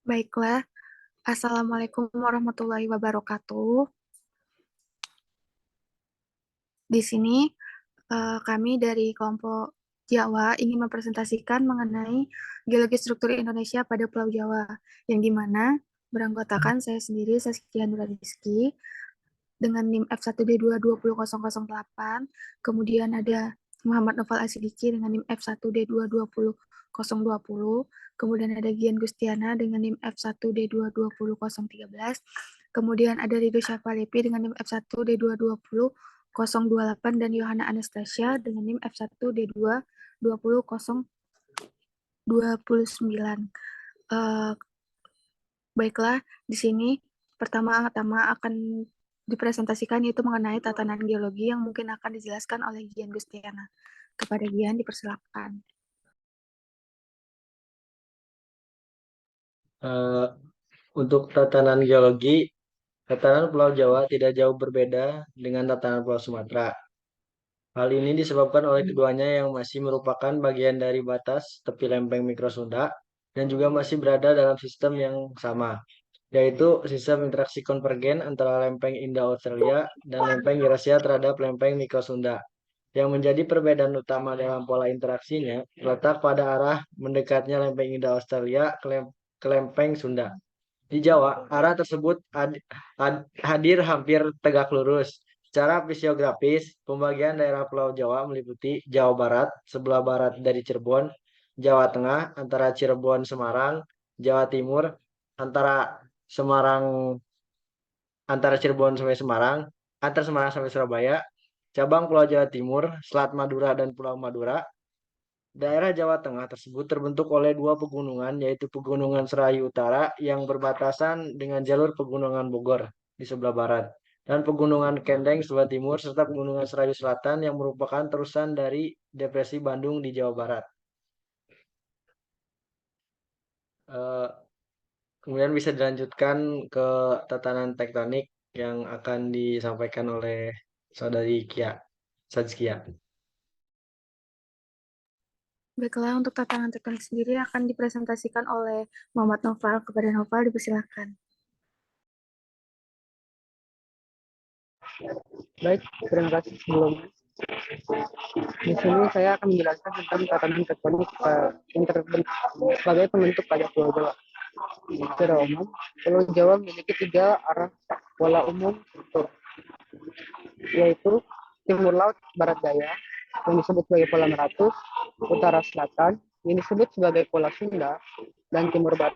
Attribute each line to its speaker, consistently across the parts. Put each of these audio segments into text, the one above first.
Speaker 1: Baiklah, Assalamualaikum warahmatullahi wabarakatuh. Di sini kami dari kelompok Jawa ingin mempresentasikan mengenai geologi struktur Indonesia pada Pulau Jawa, yang dimana beranggotakan saya sendiri, Saskia Nura Rizky, dengan NIM F1D2200008, kemudian ada Muhammad Noval Asidiki dengan NIM F1D2200020, kemudian ada Gian Gustiana dengan NIM F1D2200013, kemudian ada Rido Syafalepi dengan NIM F1D2200028 dan Yohana Anastasia dengan NIM F1D2200029. Baiklah, di sini pertama-tama akan dipresentasikan yaitu mengenai tatanan geologi yang mungkin akan dijelaskan oleh Gian Gustiana. Kepada Gian, dipersilakan.
Speaker 2: Untuk tatanan geologi, tatanan Pulau Jawa tidak jauh berbeda dengan tatanan Pulau Sumatera. Hal ini disebabkan oleh keduanya yang masih merupakan bagian dari batas tepi lempeng mikrosunda dan juga masih berada dalam sistem yang sama, yaitu sistem interaksi konvergen antara lempeng Indo-Australia dan lempeng Eurasia terhadap lempeng mikrosunda. Yang menjadi perbedaan utama dalam pola interaksinya terletak pada arah mendekatnya lempeng Indo-Australia ke lempeng Sunda. Di Jawa, arah tersebut hadir hampir tegak lurus. Secara fisiografis, pembagian daerah Pulau Jawa meliputi Jawa Barat, sebelah barat dari Cirebon, Jawa Tengah, antara Cirebon Semarang, Jawa Timur, antara Semarang antara Cirebon sampai Semarang, antar Semarang sampai Surabaya, cabang Pulau Jawa Timur, Selat Madura dan Pulau Madura. Daerah Jawa Tengah tersebut terbentuk oleh dua pegunungan, yaitu Pegunungan Serayu Utara yang berbatasan dengan jalur Pegunungan Bogor di sebelah barat, dan Pegunungan Kendeng sebelah timur, serta Pegunungan Serayu Selatan yang merupakan terusan dari Depresi Bandung di Jawa Barat. Kemudian bisa dilanjutkan ke tatanan tektonik yang akan disampaikan oleh Saudari Saskia.
Speaker 1: Baiklah, untuk tatanan tektonik sendiri akan dipresentasikan oleh Muhammad Noval. Kepada Noval, dipersilakan.
Speaker 3: Baik, terima kasih sebelumnya. Di sini saya akan menjelaskan tentang tatanan tektonik yang terbentuk sebagai pembentuk pada Pulau Jawa. Secara umum, Pulau Jawa memiliki tiga arah pola umum struktur, yaitu timur laut barat daya yang disebut sebagai pola Meratus, utara selatan yang disebut sebagai pola Sunda, dan timur barat.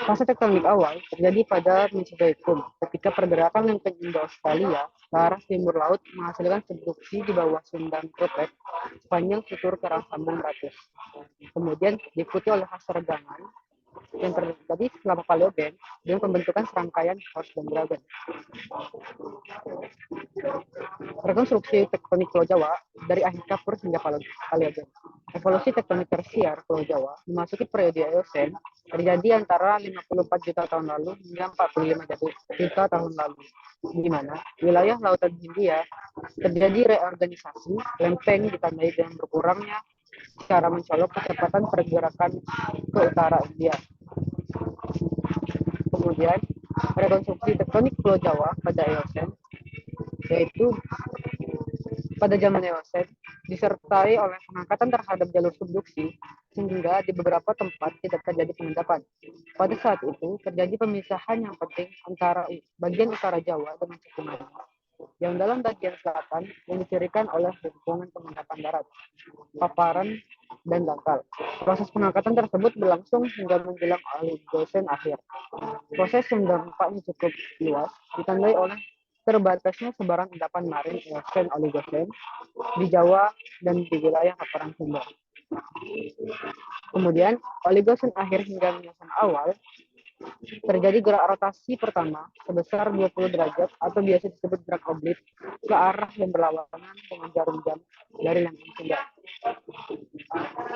Speaker 3: Fase tektonik awal terjadi pada Mesozoikum ketika pergerakan lempeng Indo-Australia ke arah timur laut menghasilkan subduksi di bawah Sundan Tropek sepanjang struktur kerang sambung Meratus. Kemudian diikuti oleh fase regangan yang terjadi selama Paleogen dengan pembentukan serangkaian Horst dan Graben. Rekonstruksi tektonik Pulau Jawa dari akhir Kapur hingga Paleogen. Evolusi tektonik tersier Pulau Jawa memasuki periode Eosen terjadi antara 54 juta tahun lalu hingga 45 juta tahun lalu, di mana wilayah Lautan Hindia terjadi reorganisasi lempeng ditandai dengan berkurangnya secara mencolok kecepatan pergerakan ke utara India. Kemudian rekonstruksi tektonik Pulau Jawa pada Eosen, yaitu pada zaman Eosen disertai oleh pengangkatan terhadap jalur subduksi sehingga di beberapa tempat tidak terjadi pengendapan. Pada saat itu terjadi pemisahan yang penting antara bagian utara Jawa dengan cekungannya, yang dalam bagian selatan yang dicirikan oleh lingkungan pengendapan darat, paparan, dan dangkal. Proses pengangkatan tersebut berlangsung hingga menjelang Oligocene akhir. Proses yang dampaknya cukup luas ditandai oleh terbatasnya sebaran endapan marin Eosen Oligocene di Jawa dan di wilayah hamparan Sumba. Kemudian Oligocene akhir hingga Miocene awal terjadi gerak rotasi pertama sebesar 20 derajat atau biasa disebut gerak oblit ke arah yang berlawanan dengan jarum jam dari lempeng Sunda.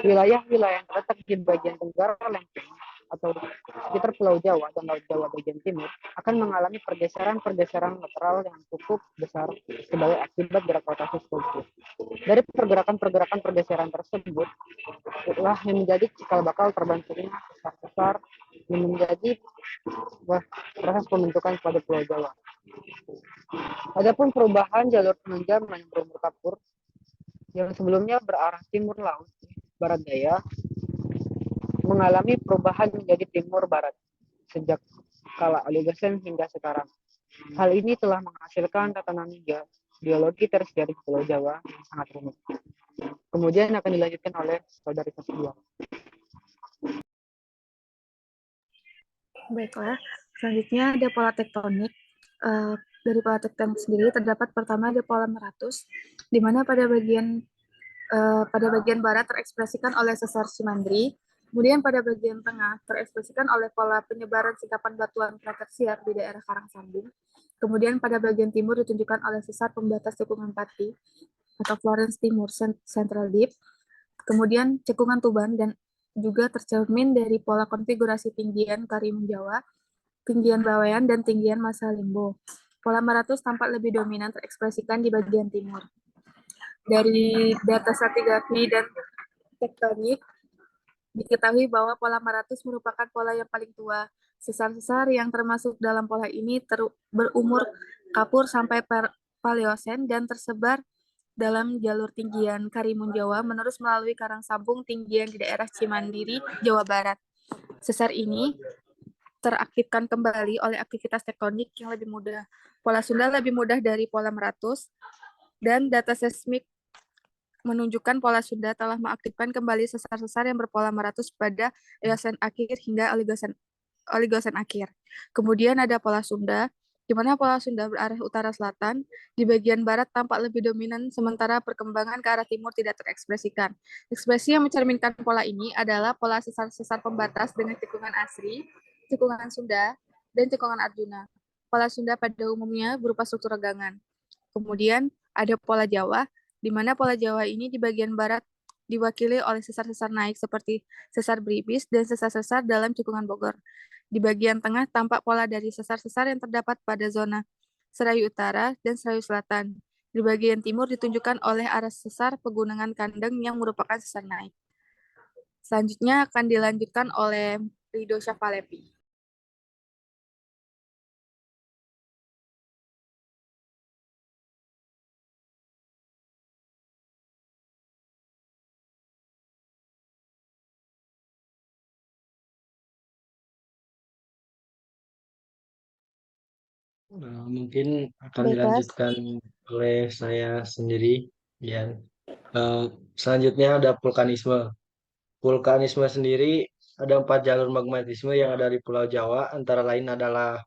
Speaker 3: Wilayah-wilayah yang terletak di bagian tenggara lempeng atau sekitar Pulau Jawa dan Laut Jawa bagian timur akan mengalami pergeseran-pergeseran lateral yang cukup besar sebagai akibat gerak rotasi struktur. Dari pergerakan-pergerakan pergeseran tersebut, itulah yang menjadi cikal bakal terbentuknya sesar-sesar yang menjadi proses pembentukan pada Pulau Jawa. Adapun perubahan jalur penunjam yang berumur kapur yang sebelumnya berarah timur laut barat daya mengalami perubahan menjadi timur barat sejak kala Oligocene hingga sekarang. Hal ini telah menghasilkan tatanan geologi tersier di Pulau Jawa yang sangat rumit. Kemudian akan dilanjutkan oleh saudari Sofia.
Speaker 1: Baiklah, selanjutnya ada pola tektonik. Dari pola tektonik sendiri terdapat pertama ada pola meratus, di mana pada bagian barat terekspresikan oleh sesar Cimandri, kemudian pada bagian tengah terekspresikan oleh pola penyebaran sikapan batuan pratersier di daerah Karangsambung, kemudian pada bagian timur ditunjukkan oleh sesar pembatas cekungan Pati atau Florence Timur Central Deep, kemudian cekungan Tuban dan juga tercermin dari pola konfigurasi tinggian Karimun Jawa, tinggian Bawean, dan tinggian Masa Limbo. Pola meratus tampak lebih dominan terekspresikan di bagian timur. Dari data stratigrafi dan tektonik, diketahui bahwa pola meratus merupakan pola yang paling tua. Sesar-sesar yang termasuk dalam pola ini berumur kapur sampai Paleosen dan tersebar dalam jalur tinggian Karimun Jawa menerus melalui Karangsambung tinggian di daerah Cimandiri, Jawa Barat. Sesar ini teraktifkan kembali oleh aktivitas tektonik yang lebih mudah. Pola Sunda lebih mudah dari pola meratus, dan data seismik menunjukkan pola Sunda telah mengaktifkan kembali sesar-sesar yang berpola meratus pada Eosen akhir hingga Oligosen akhir. Kemudian ada pola Sunda, di mana pola Sunda berarah utara-selatan, di bagian barat tampak lebih dominan, sementara perkembangan ke arah timur tidak terekspresikan. Ekspresi yang mencerminkan pola ini adalah pola sesar-sesar pembatas dengan cekungan Asri, cekungan Sunda, dan cekungan Arjuna. Pola Sunda pada umumnya berupa struktur regangan. Kemudian ada pola Jawa, di mana pola Jawa ini di bagian barat diwakili oleh sesar-sesar naik seperti sesar Bribis dan sesar-sesar dalam cekungan Bogor. Di bagian tengah tampak pola dari sesar-sesar yang terdapat pada zona Serayu Utara dan Serayu Selatan. Di bagian timur ditunjukkan oleh arah sesar Pegunungan Kandeng yang merupakan sesar naik. Selanjutnya akan dilanjutkan oleh Rido Syafalepi.
Speaker 2: Mungkin akan
Speaker 1: Baiklah.
Speaker 2: dilanjutkan oleh saya sendiri. Ya. Selanjutnya ada vulkanisme. Vulkanisme sendiri ada 4 jalur magmatisme yang ada di Pulau Jawa, antara lain adalah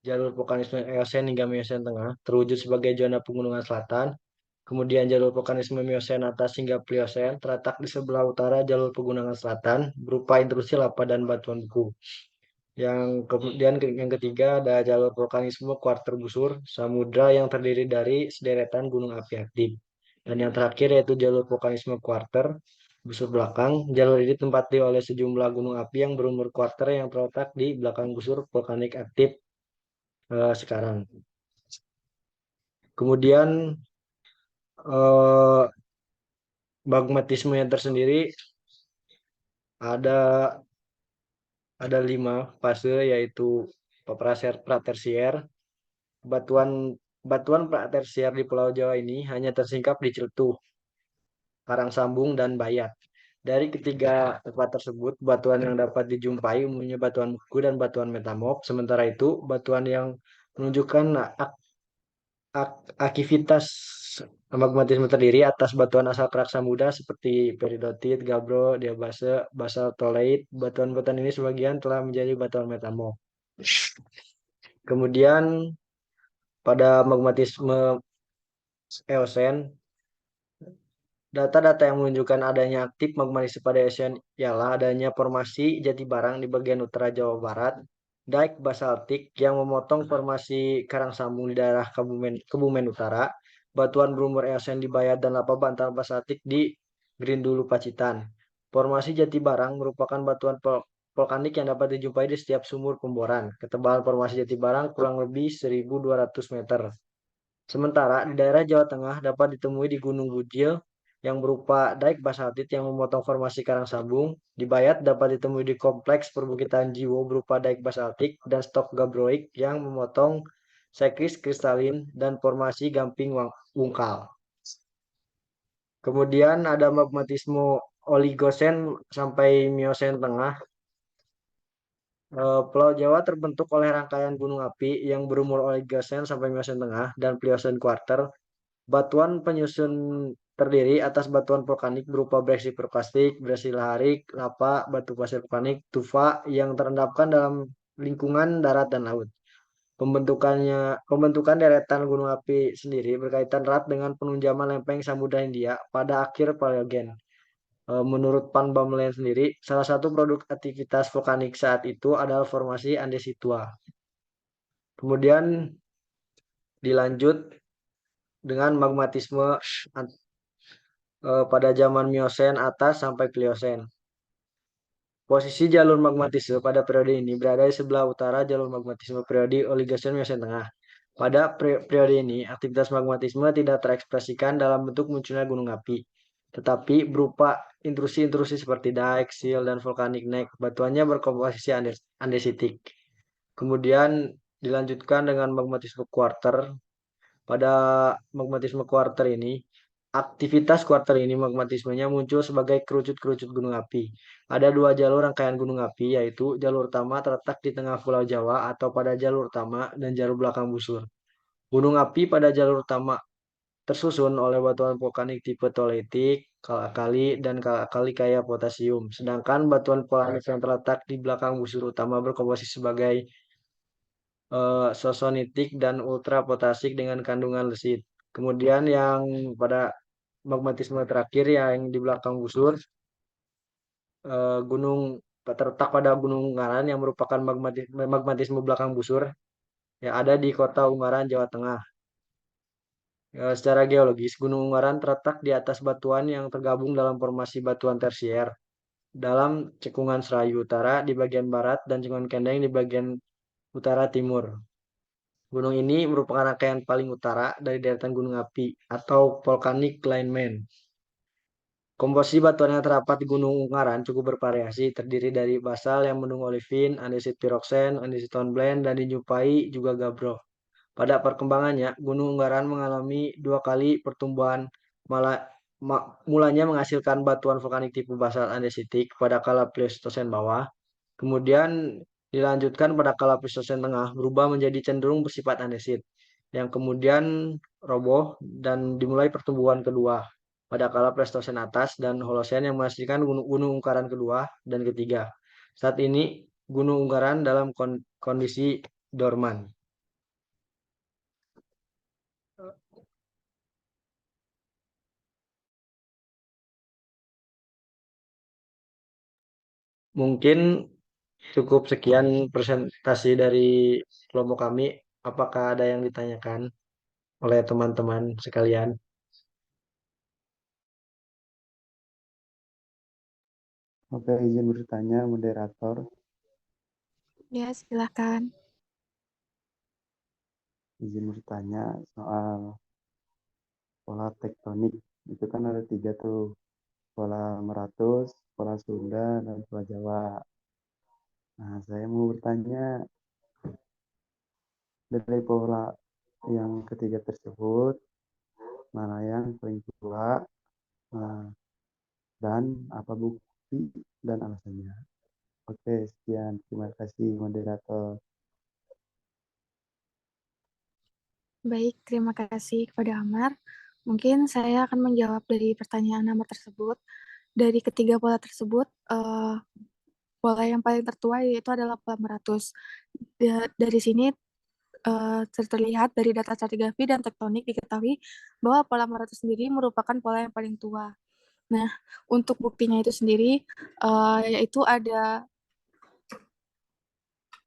Speaker 2: jalur vulkanisme Eosen hingga Miocene tengah, terwujud sebagai zona pegunungan selatan. Kemudian jalur vulkanisme Miocene atas hingga Pliocene terletak di sebelah utara jalur pegunungan selatan, berupa intrusi lava dan batuan beku. Yang ketiga ada jalur vulkanisme kuarter busur samudra yang terdiri dari sederetan gunung api aktif. Dan yang terakhir yaitu jalur vulkanisme kuarter busur belakang. Jalur ini ditempati oleh sejumlah gunung api yang berumur kuarter yang terletak di belakang busur vulkanik aktif sekarang. Kemudian magmatisme yang tersendiri ada 5 fase, yaitu pratersier. Batuan pratersier di Pulau Jawa ini hanya tersingkap di Celetuh, Karangsambung, dan Bayat. Dari ketiga tempat tersebut, batuan yang dapat dijumpai umumnya batuan beku dan batuan metamorf. Sementara itu, batuan yang menunjukkan aktivitas magmatisme terdiri atas batuan asal kerak samudra seperti peridotit, gabbro, diabase, basaltoleit. Batuan-batuan ini sebagian telah menjadi batuan metamorf. Kemudian pada magmatisme Eosen, data-data yang menunjukkan adanya aktif magmatisme pada Eosen ialah adanya formasi Jati Barang di bagian utara Jawa Barat, daik basaltik yang memotong formasi Karangsambung di daerah Kebumen Utara, batuan berumur Eosen di Bayat, dan lava bantal basaltik di Grindulu Pacitan. Formasi Jati Barang merupakan batuan vulkanik yang dapat dijumpai di setiap sumur pemboran. Ketebalan formasi Jatibarang kurang lebih 1.200 meter. Sementara di daerah Jawa Tengah dapat ditemui di Gunung Bujil yang berupa daik basaltit yang memotong formasi karang sambung. Di Bayat dapat ditemui di kompleks perbukitan Jiwo berupa daik basaltik dan stok gabroik yang memotong sekris kristalin dan formasi gamping wungkal. Kemudian ada magmatisme Oligosen sampai Miosen tengah. Pulau Jawa terbentuk oleh rangkaian gunung api yang berumur Oligosen sampai Miosen tengah dan Pliocene quarter. Batuan penyusun terdiri atas batuan vulkanik berupa breksi perklastik, breksi laharik, lava, batu pasir vulkanik, tufa yang terendapkan dalam lingkungan darat dan laut. Pembentukan deretan gunung api sendiri berkaitan erat dengan penunjaman lempeng Samudra Hindia pada akhir Paleogen. Menurut Pan Bamelen sendiri, salah satu produk aktivitas vulkanik saat itu adalah formasi andesitua. Kemudian dilanjut dengan magmatisme pada zaman Miosen atas sampai Pliocene. Posisi jalur magmatisme pada periode ini berada di sebelah utara jalur magmatisme periode Oligocene Miosen tengah. Pada periode ini, aktivitas magmatisme tidak terekspresikan dalam bentuk munculnya gunung api, tetapi berupa intrusi-intrusi seperti daik, sil, dan vulkanik nek. Batuannya berkomposisi andesitik. Kemudian dilanjutkan dengan magmatisme quarter. Pada magmatisme quarter ini, aktivitas quarter ini magmatismenya muncul sebagai kerucut-kerucut gunung api. Ada dua jalur rangkaian gunung api, yaitu jalur utama terletak di tengah Pulau Jawa atau pada jalur utama dan jalur belakang busur. Gunung api pada jalur utama tersusun oleh batuan vulkanik tipe tolitik, kala-kali, dan kala-kali kaya potasium. Sedangkan batuan vulkanik yang terletak di belakang busur utama berkomposisi sebagai sosonitik dan ultrapotasik dengan kandungan lesit. Kemudian yang pada magmatisme terakhir yang di belakang busur, gunung terletak pada Gunung Ungaran yang merupakan magmatisme belakang busur yang ada di kota Ungaran, Jawa Tengah. Secara geologis, Gunung Ungaran terletak di atas batuan yang tergabung dalam formasi batuan tersier dalam cekungan Serayu Utara di bagian barat dan cekungan Kendeng di bagian utara timur. Gunung ini merupakan rangkaian paling utara dari deretan gunung api atau volcanic line main. Komposisi batuan yang terdapat di Gunung Ungaran cukup bervariasi, terdiri dari basal yang mendung olivin, andesit piroksen, andesit hornblende, dan dijumpai juga gabbro. Pada perkembangannya, Gunung Ungaran mengalami dua kali pertumbuhan, mulanya menghasilkan batuan vulkanik tipe basal andesitik pada kala Pleistosen bawah, kemudian dilanjutkan pada kala Pleistosen tengah berubah menjadi cenderung bersifat andesit, yang kemudian roboh dan dimulai pertumbuhan kedua pada kala Pleistosen atas dan Holosen yang menghasilkan gunung Ungaran kedua dan ketiga. Saat ini Gunung Ungaran dalam kondisi dorman. Mungkin cukup sekian presentasi dari kelompok kami. Apakah ada yang ditanyakan oleh teman-teman sekalian?
Speaker 4: Oke, izin bertanya, moderator.
Speaker 1: Ya, silahkan.
Speaker 4: Izin bertanya soal pola tektonik. Itu kan ada 3 tuh. Pola Meratus, pola Sunda, dan pola Jawa. Nah, saya mau bertanya dari pola yang ketiga tersebut, mana yang paling tua, nah, dan apa bukti dan alasannya. Oke, sekian. Terima kasih, moderator.
Speaker 1: Baik, terima kasih kepada Amar. Mungkin saya akan menjawab dari pertanyaan Amar tersebut. Dari ketiga pola tersebut, pola yang paling tertua yaitu adalah pola Meratus. Dari sini terlihat dari data stratigrafi dan tektonik diketahui bahwa pola Meratus sendiri merupakan pola yang paling tua. Nah, untuk buktinya itu sendiri, yaitu ada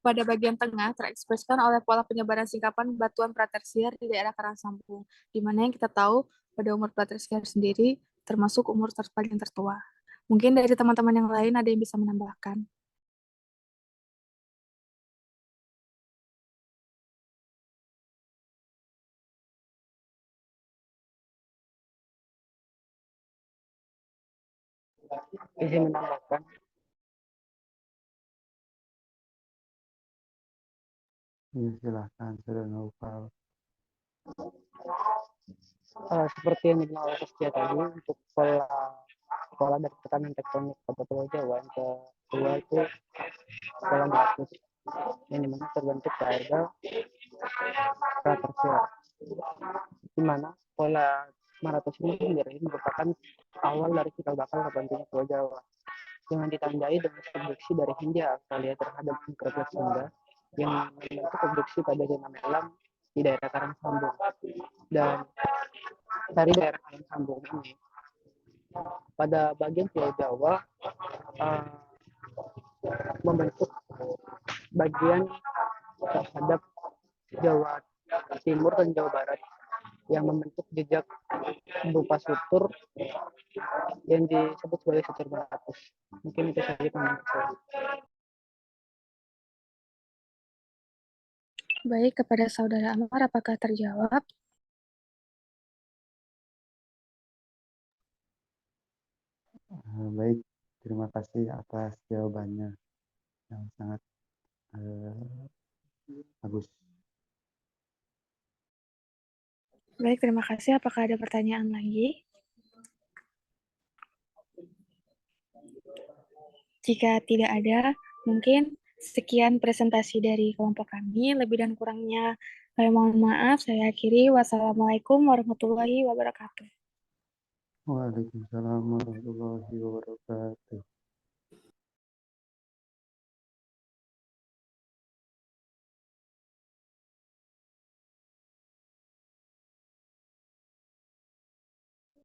Speaker 1: pada bagian tengah terekspresikan oleh pola penyebaran singkapan batuan pratersier di daerah karang sambung, di mana yang kita tahu pada umur pratersier sendiri termasuk umur paling tertua. Mungkin dari teman-teman yang lain ada yang bisa menambahkan.
Speaker 3: izin menambahkan,
Speaker 4: Ya, silahkan, Saudara Naufal.
Speaker 3: seperti yang dibilang oleh Setia tadi, untuk pola dari tekanan tektonik pada Pulau Jawa yang kedua itu pola meletus, yang dimana terbentuk pada Pratersier, di mana pola meletus ini sendiri merupakan awal dari cikal bakal terbentuknya Pulau Jawa, dengan ditandai dengan subduksi dari Hindia Australia terhadap mikroplat Sunda yang membentuk subduksi pada zona Melam di daerah Karang Sambung. Dan dari daerah Karang Sambung ini, pada bagian Pulau Jawa membentuk bagian terhadap Jawa Timur dan Jawa Barat yang membentuk jejak berupa sutur yang disebut sebagai sutur meletus. Mungkin itu saja pendapat saya.
Speaker 1: Baik, kepada Saudara Amar, apakah terjawab?
Speaker 4: Baik, terima kasih atas jawabannya yang sangat bagus.
Speaker 1: Baik, terima kasih. Apakah ada pertanyaan lagi? Jika tidak ada, mungkin sekian presentasi dari kelompok kami. Lebih dan kurangnya saya mohon maaf. Saya akhiri. Wassalamualaikum warahmatullahi wabarakatuh.
Speaker 4: Waalaikumsalam warahmatullahi wabarakatuh.